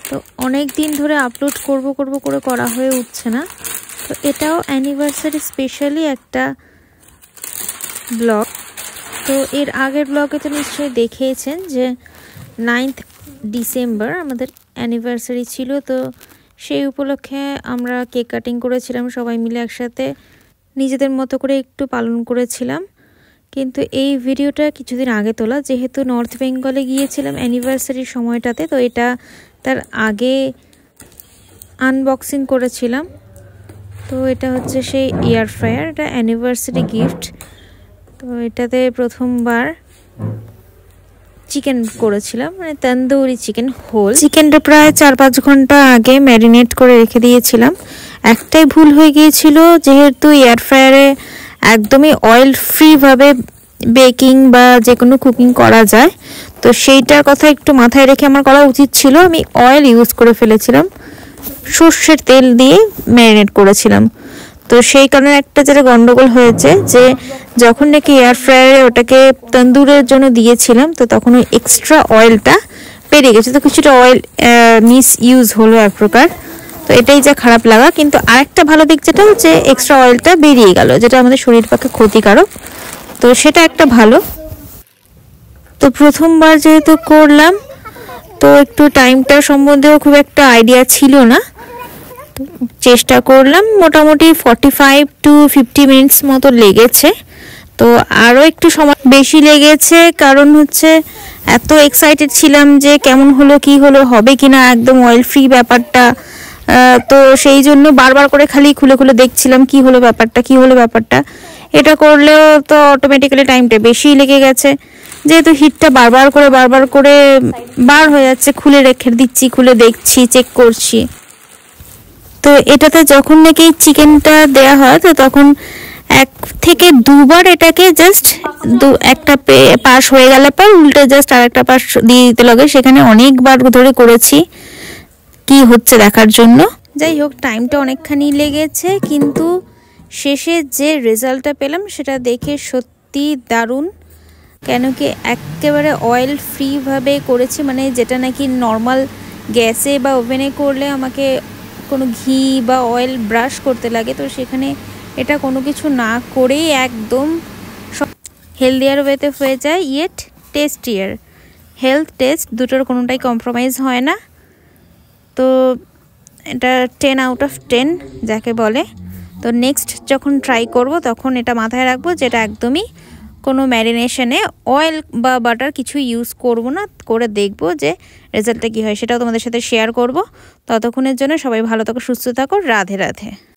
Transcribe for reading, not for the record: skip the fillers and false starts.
তো অনেক দিন ধরে আপলোড করব করে করা হয়ে উঠছে না। তো এটাও অ্যানিভার্সারি স্পেশালি একটা ব্লগ। তো এর আগের ব্লগে তো নিশ্চয়ই দেখেছেন যে 9th ডিসেম্বর আমাদের অ্যানিভার্সারি ছিল। তো সেই উপলক্ষে আমরা কেক কাটিং করেছিলাম, সবাই মিলে একসাথে নিজেদের মতো করে একটু পালন করেছিলাম। কিন্তু এই ভিডিওটা কিছুদিন আগে তোলা, যেহেতু নর্থ বেঙ্গলে গিয়েছিলাম অ্যানিভার্সারির সময়টাতে, তো এটা তার আগে আনবক্সিং করেছিলাম। তো এটা হচ্ছে সেই এয়ার ফ্রায়ার, এটা অ্যানিভার্সারি গিফট। তো এটাতে প্রথমবার চিকেন করেছিলাম, মানে তন্দুরি চিকেন হোল। চিকেনটা প্রায় 4-5 ঘন্টা আগে ম্যারিনেট করে রেখে দিয়েছিলাম। একটাই ভুল হয়ে গিয়েছিল, যেহেতু এয়ার ফ্রায়ারে একদমই অয়েল ফ্রিভাবে বেকিং বা যে কোনো কুকিং করা যায়, তো সেইটার কথা একটু মাথায় রেখে আমার করা উচিত ছিল। আমি অয়েল ইউজ করে ফেলেছিলাম, সর্ষের তেল দিয়ে ম্যারিনেট করেছিলাম। তো সেই কারণে একটা যেটা গন্ডগোল হয়েছে, যে যখন নাকি এয়ার ফ্রায়ারে ওটাকে তন্দুরের জন্য দিয়েছিলাম, তো তখন ওই এক্সট্রা অয়েলটা বেরিয়ে গেছে। তো কিছুটা অয়েল মিস ইউজ হলো এক প্রকার। তো এটাই যা খারাপ লাগা। কিন্তু আরেকটা ভালো দিক যেটা হচ্ছে এক্সট্রা অয়েলটা বেরিয়ে গেল, যেটা আমাদের শরীর পক্ষে ক্ষতিকারক। তো সেটা একটা ভালো। তো প্রথমবার যেহেতু করলাম, তো একটু টাইমটার সম্বন্ধেও খুব একটা আইডিয়া ছিল না। চেষ্টা করলাম, মোটামুটি 45 to 50 মিনিটস মতো লেগেছে। তো আরও একটু সময় বেশি লেগেছে, কারণ হচ্ছে এত এক্সাইটেড ছিলাম যে কেমন হলো, কি হলো, হবে কিনা, একদম অয়েল ফ্রি ব্যাপারটা। তো সেই জন্য বারবার করে খালি খুলে খুলে দেখছিলাম কি হলো ব্যাপারটা। এটা করলেও তো অটোমেটিক্যালি টাইমটা বেশি লেগে গেছে, যেহেতু হিটটা বারবার করে বার হয়ে যাচ্ছে। খুলে রেখে দিচ্ছি, খুলে দেখছি, চেক করছি। তো এটাতে যখন নাকি চিকেনটা দেয়া হয়, তো তখন 1 থেকে 2 বার এটাকে জাস্ট একটা পাশ হয়ে গেলে পর উল্টে জাস্ট আরেকটা পাশ দিয়ে দিতে লাগে। সেখানে অনেকবার ধরে করেছি কি হচ্ছে দেখার জন্য। যাই হোক, টাইমটা অনেকখানি লেগেছে, কিন্তু শেষে যে রেজাল্টটা পেলাম সেটা দেখে সত্যি দারুণ। কেন কি একেবারে অয়েল ফ্রিভাবে করেছি, মানে যেটা নাকি নর্মাল গ্যাসে বা ওভেনে করলে আমাকে কোনো ঘি বা অয়েল ব্রাশ করতে লাগে, তো সেখানে এটা কোনো কিছু না করেই একদম হেলদিয়ার ওয়েতে হয়ে যায়, ইয়েট টেস্টিয়ার। হেলথ টেস্ট দুটোর কোনোটাই কম্প্রোমাইজ হয় না। তো এটা 10 out of 10 যাকে বলে। তো নেক্সট যখন ট্রাই করব তখন এটা মাথায় রাখবো, যেটা একদমই কোনো ম্যারিনেশনে অয়েল বা বাটার কিছু ইউজ করব না, করে দেখব যে রেজাল্টটা কী হয়। সেটাও তোমাদের সাথে শেয়ার করব। ততক্ষণের জন্য সবাই ভালো থাকো, সুস্থ থাকো। রাধে রাধে।